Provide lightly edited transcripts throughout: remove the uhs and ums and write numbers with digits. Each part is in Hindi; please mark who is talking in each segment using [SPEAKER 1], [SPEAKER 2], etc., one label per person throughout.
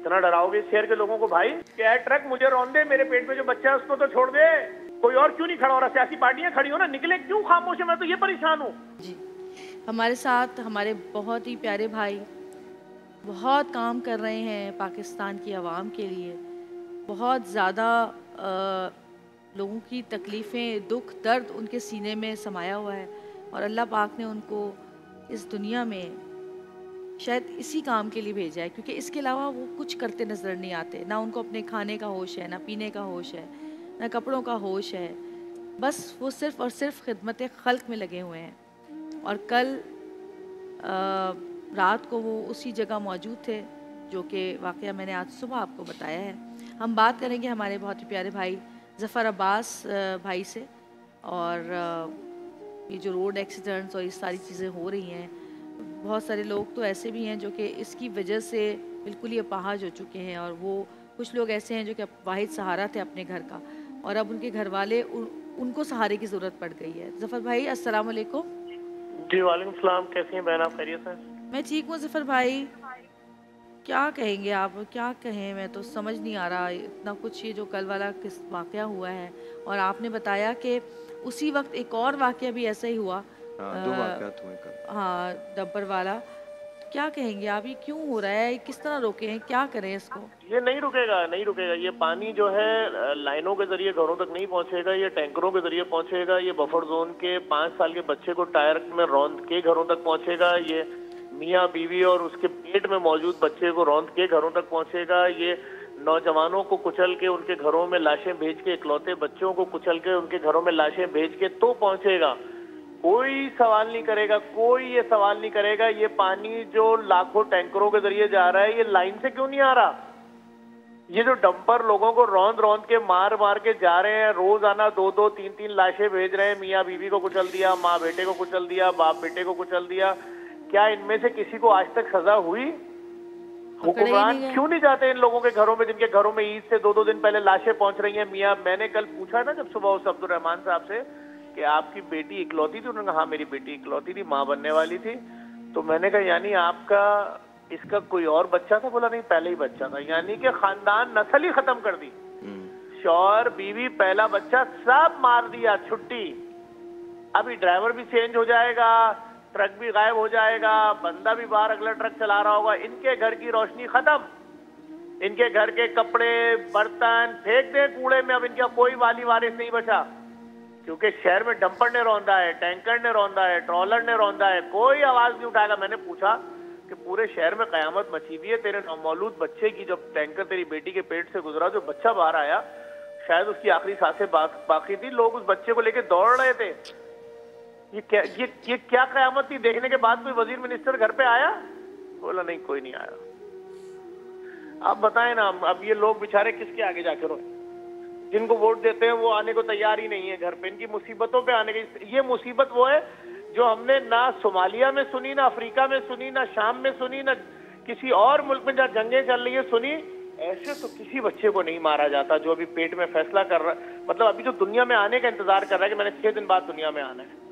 [SPEAKER 1] इतना डराओगे इस शहर के लोगों को भाई? क्या है ट्रक मुझे रौंद दे, मेरे पेट में जो बच्चा है उसको तो छोड़ दे, कोई और क्यों नहीं खड़ा हो रहा? सियासी पार्टियां खड़ी हो ना, निकले क्यों खामोश है? मैं तो ये परेशान हूँ।
[SPEAKER 2] जी, हमारे साथ हमारे बहुत ही प्यारे भाई बहुत काम कर रहे हैं पाकिस्तान की आवाम के लिए। बहुत ज़्यादा लोगों की तकलीफ़ें, दुख, दर्द उनके सीने में समाया हुआ है और अल्लाह पाक ने उनको इस दुनिया में शायद इसी काम के लिए भेजा है, क्योंकि इसके अलावा वो कुछ करते नज़र नहीं आते। ना उनको अपने खाने का होश है, ना पीने का होश है, ना कपड़ों का होश है। बस वो सिर्फ़ और सिर्फ खिदमत खल्क में लगे हुए हैं। और कल रात को वो उसी जगह मौजूद थे जो कि वाक़या मैंने आज सुबह आपको बताया है। हम बात करेंगे हमारे बहुत ही प्यारे भाई ज़फ़र अब्बास भाई से। और ये जो रोड एक्सीडेंट्स और ये सारी चीज़ें हो रही हैं, बहुत सारे लोग तो ऐसे भी हैं जो कि इसकी वजह से बिल्कुल ही अपाहज हो चुके हैं, और वो कुछ लोग ऐसे हैं जो कि वाहिद सहारा थे अपने घर का, और अब उनके घर वाले उनको सहारे की ज़रूरत पड़ गई है। ज़फ़र भाई अस्सलाम वालेकुम।
[SPEAKER 1] जी वालेकुम सलाम, कैसी हैं बहन आप? खैरियत हैं?
[SPEAKER 2] मैं ठीक हूँ ज़फ़र भाई, क्या कहेंगे आप? क्या कहें, मैं तो समझ नहीं आ रहा इतना कुछ। ये जो कल वाला किस वाक़या हुआ है, और आपने बताया कि उसी वक्त एक और वाक़या भी ऐसा ही हुआ।
[SPEAKER 3] हाँ, 2 वाक़यात हुए कल।
[SPEAKER 2] हाँ, डब्बर वाला। क्या कहेंगे आप, ये क्यों हो रहा है? किस तरह रोकें, क्या करें इसको?
[SPEAKER 1] ये नहीं रुकेगा, नहीं रुकेगा। ये पानी जो है लाइनों के जरिए घरों तक नहीं पहुंचेगा, ये टैंकरों के जरिए पहुंचेगा। ये बफर जोन के 5 साल के बच्चे को टायर में रौंद के घरों तक पहुंचेगा। ये मियाँ बीवी और उसके पेट में मौजूद बच्चे को रौंद के घरों तक पहुंचेगा। ये नौजवानों को कुचल के उनके घरों में लाशें भेज के, इकलौते बच्चों को कुचल के उनके घरों में लाशें भेज के तो पहुंचेगा। कोई सवाल नहीं करेगा, कोई ये सवाल नहीं करेगा ये पानी जो लाखों टैंकरों के जरिए जा रहा है ये लाइन से क्यों नहीं आ रहा? ये जो डंपर लोगों को रौंद रौंद के मार मार के जा रहे हैं, रोजाना 2-2, 3-3 लाशें भेज रहे हैं। मियाँ बीवी को कुचल दिया, माँ बेटे को कुचल दिया, बाप बेटे को कुचल दिया। क्या इनमें से किसी को आज तक सजा हुई? हुक्मरान क्यों नहीं जाते इन लोगों के घरों में, जिनके घरों में ईद से 2-2 दिन पहले लाशें पहुंच रही हैं? मियाँ, मैंने कल पूछा ना जब सुबह उस अब्दुल रहमान साहब से कि आपकी बेटी इकलौती थी? उन्होंने कहा हाँ मेरी बेटी इकलौती थी, माँ बनने वाली थी। तो मैंने कहा यानी आपका इसका कोई और बच्चा था? बोला नहीं, पहले ही बच्चा था। यानी कि खानदान नस्ल ही खत्म कर दी। शौहर, बीवी, पहला बच्चा सब मार दिया, छुट्टी। अभी ड्राइवर भी चेंज हो जाएगा, ट्रक भी गायब हो जाएगा, बंदा भी बाहर अगला ट्रक चला रहा होगा। इनके घर की रोशनी खत्म, इनके घर के कपड़े बर्तन फेंक दे कूड़े में। अब इनका कोई वाली वारिस नहीं बचा, क्योंकि शहर में डंपर ने रौंदा है, टैंकर ने रौंदा है, ट्रॉलर ने रौंदा है, कोई आवाज नहीं उठाएगा। मैंने पूछा कि पूरे शहर में कयामत मची हुई है तेरे नौमौलूद बच्चे की, जब टैंकर तेरी बेटी के पेट से गुजरा, जो बच्चा बाहर आया, शायद उसकी आखिरी सांसें बाकी थी, लोग उस बच्चे को लेके दौड़ रहे थे। ये क्या कयामत थी? देखने के बाद कोई वजीर मिनिस्टर घर पे आया? बोला नहीं, कोई नहीं आया। आप बताएं ना, अब ये लोग बेचारे किसके आगे जाके रोए? जिनको वोट देते हैं वो आने को तैयार ही नहीं है घर पे, इनकी मुसीबतों पे आने की। ये मुसीबत वो है जो हमने ना सोमालिया में सुनी, ना अफ्रीका में सुनी, ना शाम में सुनी, ना किसी और मुल्क में जहाँ जंगें चल रही है सुनी। ऐसे तो किसी बच्चे को नहीं मारा जाता जो अभी पेट में फैसला कर रहा, मतलब अभी जो दुनिया में आने का इंतजार कर रहा है कि मैंने 6 दिन बाद दुनिया में आना है।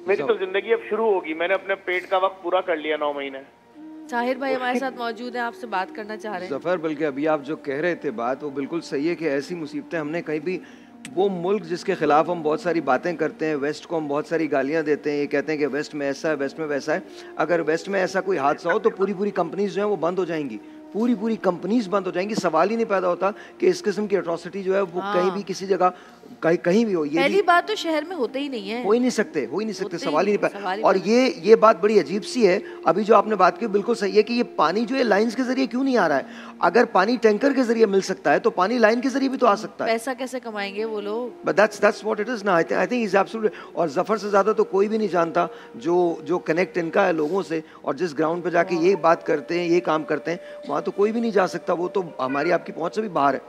[SPEAKER 1] मेरी तो जिंदगी अब शुरू होगी, मैंने अपने पेट का वक्त पूरा कर लिया 9 महीने।
[SPEAKER 2] ताहिर भाई हमारे साथ मौजूद है, आपसे बात करना चाह रहे हैं।
[SPEAKER 3] ज़फ़र, बल्कि अभी आप जो कह रहे थे बात वो बिल्कुल सही है कि ऐसी मुसीबतें हमने कहीं भी, वो मुल्क जिसके ख़िलाफ़ हम बहुत सारी बातें करते हैं, वेस्ट को हम बहुत सारी गालियां देते हैं, ये कहते हैं कि वेस्ट में ऐसा है, वेस्ट में वैसा है। अगर वेस्ट में ऐसा कोई हादसा हो तो पूरी कंपनीज जो हैं वो बंद हो जाएंगी, पूरी कंपनीज बंद हो जाएंगी। सवाल ही नहीं पैदा होता कि इस किस्म की एट्रॉसिटी जो है वो कहीं भी किसी जगह कहीं भी हो। ये
[SPEAKER 2] पहली बात तो शहर में होते ही नहीं है,
[SPEAKER 3] हो ही नहीं सकते, सवाल ही नहीं पैदा। और ये बात बड़ी अजीब सी है, अभी जो आपने बात की बिल्कुल सही है कि ये पानी जो है लाइंस के जरिए क्यों नहीं आ रहा है? अगर पानी टैंकर के जरिए मिल सकता है तो पानी लाइन के जरिए भी तो आ सकता है।
[SPEAKER 2] पैसा कैसे कमाएंगे वो लोग?
[SPEAKER 3] But that's what it is ना। I think is absolutely. और ज़फ़र से ज़्यादा तो कोई भी नहीं जानता जो कनेक्ट इनका है लोगों से, और जिस ग्राउंड पे जाके ये बात करते हैं, ये काम करते हैं, वहाँ तो कोई भी नहीं जा सकता, वो तो हमारी आपकी पहुँच से भी बाहर है।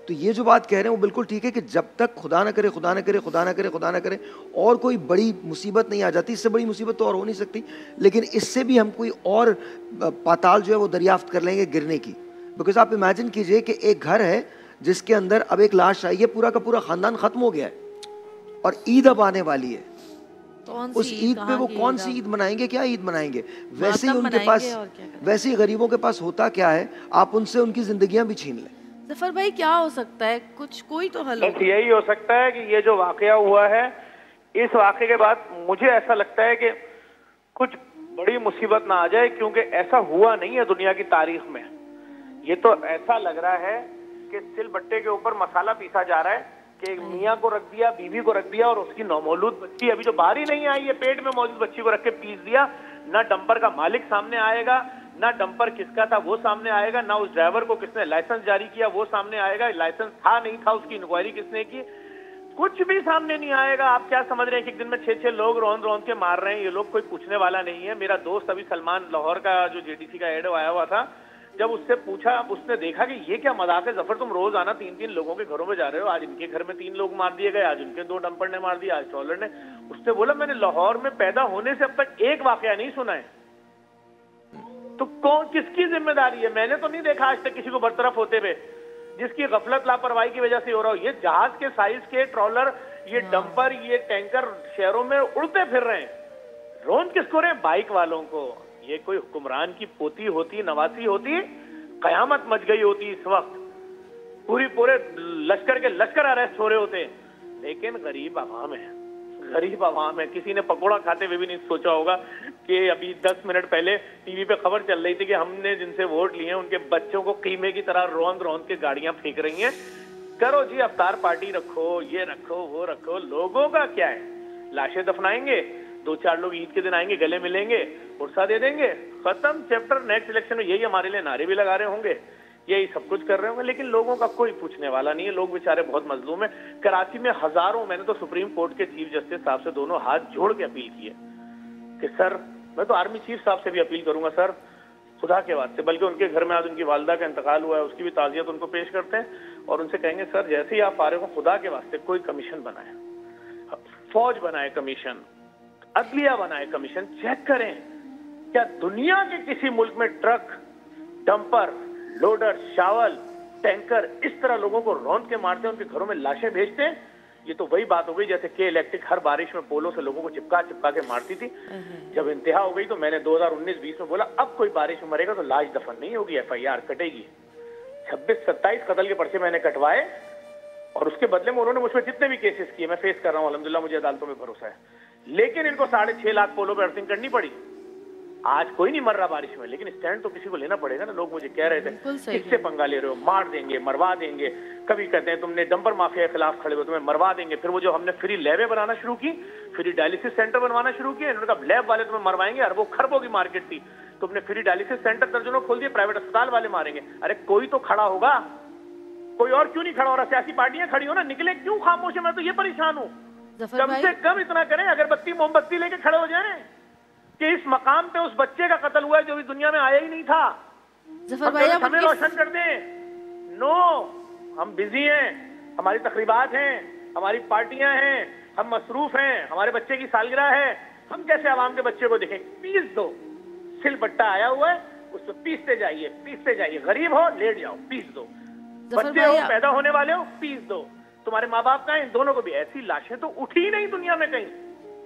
[SPEAKER 3] तो ये जो बात कह रहे हैं वो बिल्कुल ठीक है कि जब तक खुदा ना करे और कोई बड़ी मुसीबत नहीं आ जाती, इससे बड़ी मुसीबत तो और हो नहीं सकती, लेकिन इससे भी हम कोई और पाताल जो है वो दरियाफ्त कर लेंगे गिरने की। बिकॉज आप इमेजिन कीजिए कि एक घर है जिसके अंदर अब एक लाश आई है, पूरा का पूरा खानदान खत्म हो गया है और ईद अब आने वाली है, उस ईद पे वो कौन सी ईद मनाएंगे, क्या ईद मनाएंगे? वैसे ही उनके पास, वैसे ही गरीबों के पास होता क्या है, आप उनसे उनकी जिंदगियां भी छीन लें।
[SPEAKER 2] जफर भाई क्या हो सकता है, कुछ कोई तो हल
[SPEAKER 1] बस यही हो सकता है कि ये जो वाकया हुआ है, इस वाकये के बाद मुझे ऐसा लगता है कि कुछ बड़ी मुसीबत ना आ जाए, क्योंकि ऐसा हुआ नहीं है दुनिया की तारीख में। ये तो ऐसा लग रहा है कि सिलबट्टे के ऊपर मसाला पीसा जा रहा है कि मियाँ को रख दिया, बीवी को रख दिया और उसकी नौमौलूद बच्ची अभी जो बाहर ही नहीं आई है, पेट में मौजूद बच्ची को रख के पीस दिया। ना डंपर का मालिक सामने आएगा, ना डंपर किसका था वो सामने आएगा, ना उस ड्राइवर को किसने लाइसेंस जारी किया वो सामने आएगा, लाइसेंस था नहीं था उसकी इंक्वायरी किसने की, कुछ भी सामने नहीं आएगा। आप क्या समझ रहे हैं कि एक दिन में 6-6 लोग रौंद रौंद के मार रहे हैं, ये लोग कोई पूछने वाला नहीं है। मेरा दोस्त अभी सलमान लाहौर का जो जेडीसी का एड आया हुआ था, जब उससे पूछा, उसने देखा कि ये क्या मजाक है जफर, तुम रोज आना 3-3 लोगों के घरों में जा रहे हो, आज इनके घर में 3 लोग मार दिए गए, आज उनके 2 डंपर ने मार दिया, आज ट्रॉलर ने। उसने बोला मैंने लाहौर में पैदा होने से अब तक एक वाकया नहीं सुना है। तो कौन, किसकी जिम्मेदारी है? मैंने तो नहीं देखा आज तक किसी को बरतरफ होते हुए, जिसकी गफलत लापरवाही की वजह से हो रहा हो। ये जहाज के साइज के ट्रॉलर, ये डंपर, ये टैंकर शहरों में उड़ते फिर रहे हैं, रोन किसको रहे? बाइक वालों को। ये कोई हुक्मरान की पोती होती, नवासी होती, कयामत मच गई होती इस वक्त, पूरे लश्कर के लश्कर अरेस्ट हो रहे होते। लेकिन गरीब आवाम है, गरीब आवाम है। किसी ने पकोड़ा खाते हुए भी नहीं सोचा होगा कि अभी 10 मिनट पहले टीवी पे खबर चल रही थी कि हमने जिनसे वोट लिए उनके बच्चों को कीमे की तरह रौंद रौंद के गाड़ियां फेंक रही हैं। करो जी, अफ्तार पार्टी रखो, ये रखो, वो रखो, लोगों का क्या है? लाशें दफनाएंगे, 2-4 लोग ईद के दिन आएंगे, गले मिलेंगे, पुरसा दे देंगे, खत्म चैप्टर। नेक्स्ट इलेक्शन में यही हमारे लिए नारे भी लगा रहे होंगे, यही सब कुछ कर रहे होंगे, लेकिन लोगों का कोई पूछने वाला नहीं है। लोग बेचारे बहुत मजलूम है। कराची में हजारों, मैंने तो सुप्रीम कोर्ट के चीफ जस्टिस साहब से दोनों हाथ जोड़ के अपील की है कि सर, मैं तो आर्मी चीफ साहब से भी अपील करूंगा, सर खुदा के वास्ते, बल्कि उनके घर में आज उनकी वालदा का इंतकाल हुआ है, उसकी भी ताजियत उनको पेश करते हैं और उनसे कहेंगे सर जैसे ही आप फारिग हो, खुदा के वास्ते कोई कमीशन बनाए, फौज बनाए कमीशन, अदलिया बनाए कमीशन, चेक करें क्या दुनिया के किसी मुल्क में truck, dumper, loader, shovel, tanker इस तरह लोगों को रौंद के मारते हैं, उनके घरों में लाशें भेजते हैं। ये तो वही बात हो गई जैसे के इलेक्ट्रिक हर बारिश में पोलों से लोगों को चिपका चिपका के मारती थी। जब इंतहा हो गई तो मैंने 2019-20 में बोला अब कोई बारिश में मरेगा तो लाश दफन नहीं होगी, FIR कटेगी। 26-27 कत्ल के पर्चे मैंने कटवाए और उसके बदले में उन्होंने मुझ पर जितने भी केसेस किए मैं फेस कर रहा हूँ, अल्हम्दुलिल्लाह मुझे अदालतों में भरोसा है। लेकिन इनको 6.5 लाख पोलों पर अर्थिंग करनी पड़ी। आज कोई नहीं मर रहा बारिश में, लेकिन स्टैंड तो किसी को लेना पड़ेगा ना। लोग मुझे कह रहे थे किससे पंगा ले रहे हो, मार देंगे, मरवा देंगे। कभी कहते हैं तुमने डंपर माफिया के खिलाफ खड़े हो, तुम्हें मरवा देंगे। फिर वो जो हमने फ्री लैबें बनाना शुरू की, फ्री डायलिसिस सेंटर बनवाना शुरू किया, इन्होंने कहा लैब वाले तुम्हें मरवाएंगे, अरबों खरबों की मार्केट थी, तुमने फ्री डायलिसिस सेंटर दर्जनों खोल दिए, प्राइवेट अस्पताल वाले मारेंगे। अरे कोई तो खड़ा होगा, कोई और क्यों नहीं खड़ा हो रहा? सियासी पार्टियां खड़ी हो ना, निकले क्यों खामोश है? मैं तो ये परेशान हूँ। कम से कम इतना करें, अगरबत्ती मोमबत्ती लेके खड़े हो जाए कि इस मकाम पे उस बच्चे का कत्ल हुआ है जो भी दुनिया में आया ही नहीं था, हमें रोशन कर दें। नो, हम बिजी हैं, हमारी तकरीबात हैं, हमारी पार्टियां हैं, हम मसरूफ हैं, हमारे बच्चे की सालगिरह है, हम कैसे आवाम के बच्चे को देखें? पीस दो, सिलबट्टा आया हुआ है उसको पीसते जाइए, पीसते जाइए। गरीब हो लेट जाओ, पीस दो। बच्चे हो, पैदा होने वाले हो, पीस दो। तुम्हारे माँ बाप का है, इन दोनों को भी। ऐसी लाशें तो उठी ही नहीं दुनिया में कहीं।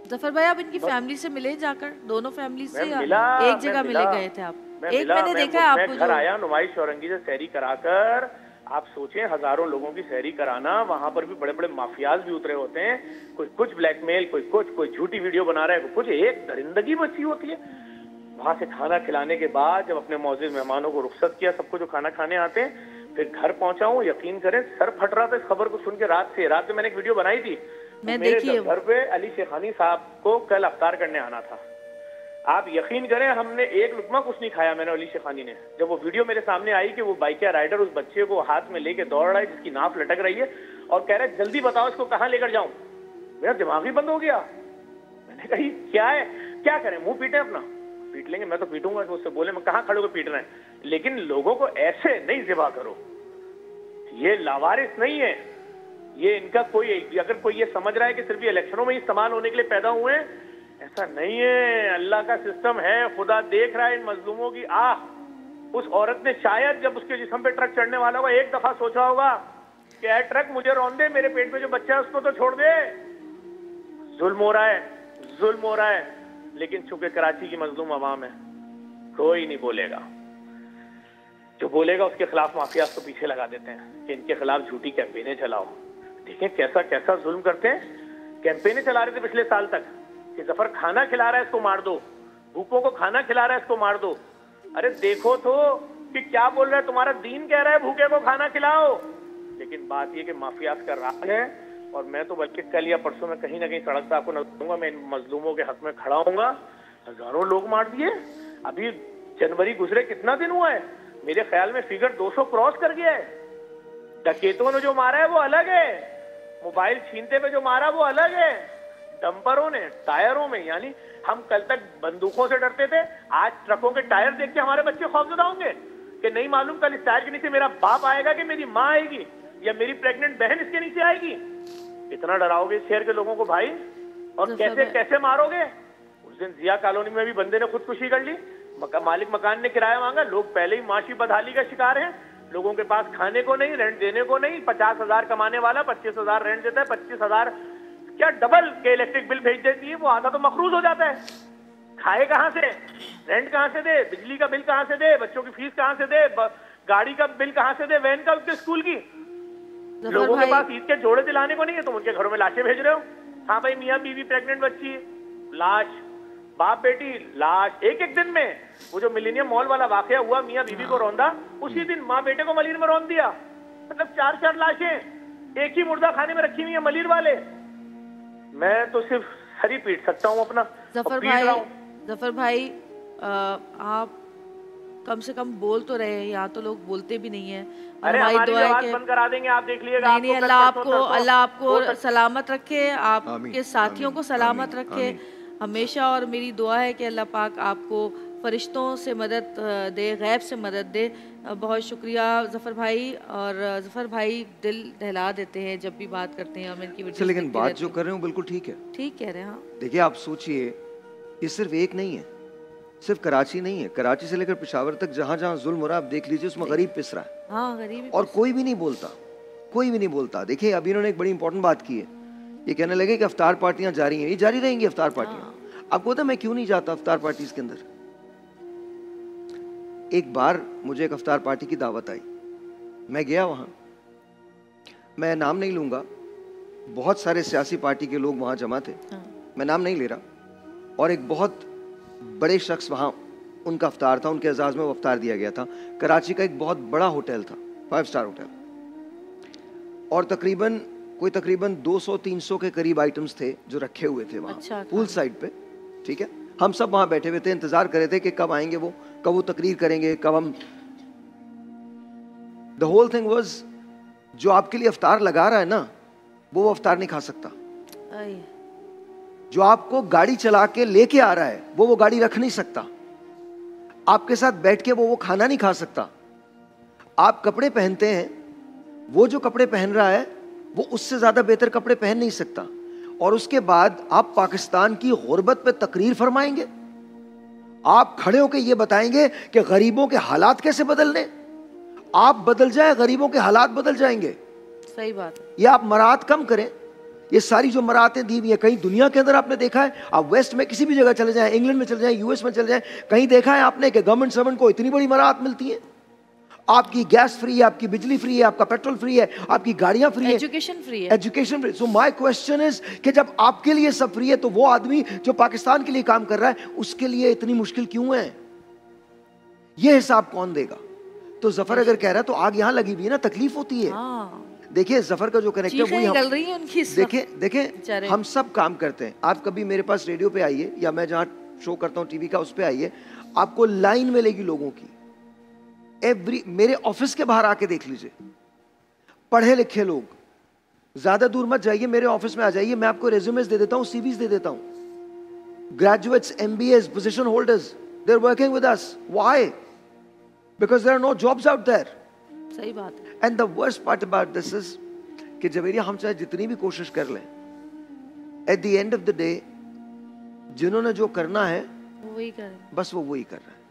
[SPEAKER 2] जफर भाई आप इनकी फैमिली से मिले जाकर? दोनों फैमिली से एक जगह मिले गए थे आप? एक मैंने देखा है आपको,
[SPEAKER 1] घर आया नुमाइश औरंगी से सैरी कराकर। आप सोचें हजारों लोगों की सैरी कराना, वहां पर भी बड़े बड़े माफियाज भी उतरे होते हैं, कोई कुछ ब्लैकमेल, कोई कुछ, कोई झूठी वीडियो बना रहा है, कोई कुछ। एक दरिंदगी बची होती है। वहां से खाना खिलाने के बाद जब अपने मौजूद मेहमानों को रुखसत किया, सबको जो खाना खाने आते हैं, फिर घर पहुंचा हूँ, यकीन करें सर फट रहा था इस खबर को सुन के। रात में मैंने एक वीडियो बनाई थी, मेरे घर पे अली शेखानी साहब को कल अफ्तार करने आना था। आप यकीन करें हमने एक लुकमा कुछ नहीं खाया, मैंने अली शेखानी ने। जब वो वीडियो मेरे सामने आई कि वो बाइक राइडर उस बच्चे को हाथ में लेके दौड़ रहा है जिसकी नाफ लटक रही है और कह रहा है जल्दी बताओ इसको कहाँ लेकर जाऊं, मेरा दिमाग ही बंद हो गया। मैंने कही क्या है, क्या करें, मुंह पीटे अपना? पीट लेंगे, मैं तो पीटूंगा। उससे बोले मैं कहाँ खड़े होकर पीट रहे हैं, लेकिन लोगों को ऐसे नहीं ज़िबा करो। ये लावारिस नहीं है, ये इनका कोई, अगर कोई ये समझ रहा है कि सिर्फ ये इलेक्शनों में इस्तेमाल होने के लिए पैदा हुए हैं, ऐसा नहीं है। अल्लाह का सिस्टम है, खुदा देख रहा है इन मजलूमों की आह। उस औरत ने शायद जब उसके जिस्म पे ट्रक चढ़ने वाला होगा एक दफा सोचा होगा कि ट्रक मुझे रौंद दे, मेरे पेट में जो बच्चा है उसको तो छोड़ दे। जुल्म हो रहा है, जुल्म हो रहा है, लेकिन चूंकि कराची की मजलूम आवाम है, कोई नहीं बोलेगा। जो बोलेगा उसके खिलाफ माफिया को पीछे लगा देते हैं कि इनके खिलाफ झूठी कैंपेनें चलाओ। देखें कैसा कैसा जुल्म करते हैं। कैंपेनें चला रहे थे पिछले साल तक कि जफर खाना खिला रहा है इसको मार दो, भूखों को खाना खिला रहा है इसको मार दो। अरे देखो तो कि क्या बोल रहा है, तुम्हारा दीन कह रहा है भूखे को खाना खिलाओ, लेकिन बात ये कि माफिया का राज है। और मैं तो बल्कि कल या परसों में कहीं ना कहीं सड़क पे आपको नजर दूंगा, मैं इन मजलूमों के हक में खड़ा होऊंगा। हजारों लोग मार दिए, अभी जनवरी गुजरे कितना दिन हुआ है, मेरे ख्याल में फिगर 200 क्रॉस कर गया है। डकैतों ने जो मारा है वो अलग है, मोबाइल छीनते पे जो मारा वो अलग है, डंपरों ने टायरों में, यानी हम कल तक बंदूकों से डरते थे, आज ट्रकों के टायर देख के हमारे बच्चे खौफजदा होंगे कि नहीं मालूम कल इस टायर के नीचे मेरा बाप आएगा कि मेरी माँ आएगी या मेरी प्रेग्नेंट बहन इसके नीचे आएगी। इतना डराओगे इस शहर के लोगों को भाई, और कैसे कैसे मारोगे। उस दिन जिया कॉलोनी में भी बंदे ने खुदकुशी कर ली, मालिक मकान ने किराया मांगा, लोग पहले ही माशी बदहाली का शिकार हैं, लोगों के पास खाने को नहीं, रेंट देने को नहीं। 50,000 कमाने वाला 25,000 रेंट देता है, 25,000 क्या डबल के इलेक्ट्रिक बिल भेज देती है, वो आधा तो मखरूज हो जाता है। खाए कहां से, रेंट कहां से दे, बिजली का बिल कहां से दे, बच्चों की फीस कहां से दे, गाड़ी का बिल कहां से दे, वैन का, उसके स्कूल की। लोगों के पास ईद के जोड़े दिलाने को नहीं है, तुम उनके घरों में लाशें भेज रहे हो। हाँ भाई, मियाँ बीवी, प्रेग्नेंट बच्ची, लाश, बाप बेटी लाश, एक एक दिन में। वो जो मिलेनियम मॉल वाला वाकया हुआ, मियाँ बीवी को रौंदा, उसी दिन माँ बेटे को मलिर में रौंद दिया। मतलब 4-4 लाशें एक ही मुर्दा खाने में रखी हुई है मलिर वाले। मैं तो सिर्फ सर ही पीट सकता हूँ अपना।
[SPEAKER 2] जफर भाई आप कम से कम बोल तो रहे हैं, यहाँ तो लोग बोलते भी नहीं है।
[SPEAKER 1] अरे हमारी आवाज बंद करा देंगे, आप देख लीजिएगा।
[SPEAKER 2] नहीं, अल्लाह आपको सलामत रखे, आपके साथियों को सलामत रखे हमेशा। और मेरी दुआ है कि अल्लाह पाक आपको फरिश्तों से मदद दे, गैब से मदद दे। बहुत शुक्रिया जफर भाई। और जफर भाई दिल दहला देते हैं जब भी बात करते हैं, हम इनकी वीडियो।
[SPEAKER 3] लेकिन बात जो कर रहे हो बिल्कुल ठीक है, ठीक
[SPEAKER 2] कह रहे हैं। हाँ
[SPEAKER 3] देखिए, आप सोचिए, ये सिर्फ एक नहीं है, सिर्फ कराची नहीं है, कराची से लेकर पेशावर तक जहाँ जहाँ जुल्म हो रहा है आप देख लीजिए, उसमें गरीब पिस रहा है।
[SPEAKER 2] हाँ, गरीब,
[SPEAKER 3] और कोई भी नहीं बोलता, कोई भी नहीं बोलता। देखिए अभी इन्होंने एक बड़ी इंपॉर्टेंट बात की है, ये कहने लगे कि अफ्तार पार्टियां जारी हैं, ये जारी रहेंगी अफ्तार पार्टियां। आपको पता है मैं क्यों नहीं जाता अफ्तार पार्टीज के अंदर? एक बार मुझे एक अफ्तार पार्टी की दावत आई, मैं गया वहां, मैं नाम नहीं लूंगा, बहुत सारे सियासी पार्टी के लोग वहां जमा थे, मैं नाम नहीं ले रहा, और एक बहुत बड़े शख्स वहां, उनका अफ्तार था, उनके एजाज में वो अफ्तार दिया गया था। कराची का एक बहुत बड़ा होटल था, 5 स्टार होटल, और तकरीबन 200-300 के करीब आइटम्स थे जो रखे हुए थे वहां। अच्छा, पूल साइड पे, ठीक है। हम सब वहां बैठे हुए थे, इंतजार कर रहे थे कि कब आएंगे वो, कब वो तकरीर करेंगे, कब हम। द होल थिंग वाज, जो आपके लिए अफ्तार लगा रहा है ना, वो अफ्तार नहीं खा सकता। जो आपको गाड़ी चला के लेके आ रहा है, वो गाड़ी रख नहीं सकता। आपके साथ बैठ के वो खाना नहीं खा सकता। आप कपड़े पहनते हैं, वो जो कपड़े पहन रहा है वो उससे ज्यादा बेहतर कपड़े पहन नहीं सकता। और उसके बाद आप पाकिस्तान की गुर्बत पे तकरीर फरमाएंगे, आप खड़े होकर ये बताएंगे कि गरीबों के हालात कैसे बदलने। आप बदल जाए, गरीबों के हालात बदल जाएंगे।
[SPEAKER 2] सही बात है।
[SPEAKER 3] ये आप मरात कम करें। ये सारी जो मरातें दी हुई है, कहीं दुनिया के अंदर आपने देखा है? आप वेस्ट में किसी भी जगह चले जाएं, इंग्लैंड में चले जाएं, यूएस में चले जाएं, कहीं देखा है आपने कि गवर्नमेंट सर्वेंट को इतनी बड़ी मरात मिलती है? आपकी गैस फ्री है, आपकी बिजली फ्री है, आपका पेट्रोल फ्री है, आपकी गाड़ियां फ्री है,
[SPEAKER 2] एजुकेशन फ्री है,
[SPEAKER 3] education free. So my question is कि जब आपके लिए सब फ्री है, तो वो आदमी जो पाकिस्तान के लिए काम कर रहा है, उसके लिए इतनी मुश्किल क्यों है? ये हिसाब कौन देगा? तो जफर अगर कह रहा है तो आग यहां लगी हुई है ना, तकलीफ होती है। देखिए जफर का जो कनेक्टर वो देखें हम सब काम करते हैं। आप कभी मेरे पास रेडियो पे आइए, या मैं जहां शो करता हूं टीवी का, उस पे आइए, आपको लाइन मिलेगी लोगों की। मेरे ऑफिस के बाहर आके देख लीजिए, पढ़े लिखे लोग, ज्यादा दूर मत जाइए, मेरे ऑफिस में आ जाइए, मैं आपको रेज्यूमेस दे देता हूं, सीवीज दे देता हूं। Graduates, MBAs, position holders, they are working with us. Why? Because there are no jobs out there.
[SPEAKER 2] सही बात है।
[SPEAKER 3] And the worst part about this is कि जवेरिया, हम चाहे जितनी भी कोशिश कर लें, at the end of the day जिन्होंने जो करना है
[SPEAKER 2] वो वही करें,
[SPEAKER 3] बस वो वही कर रहा है।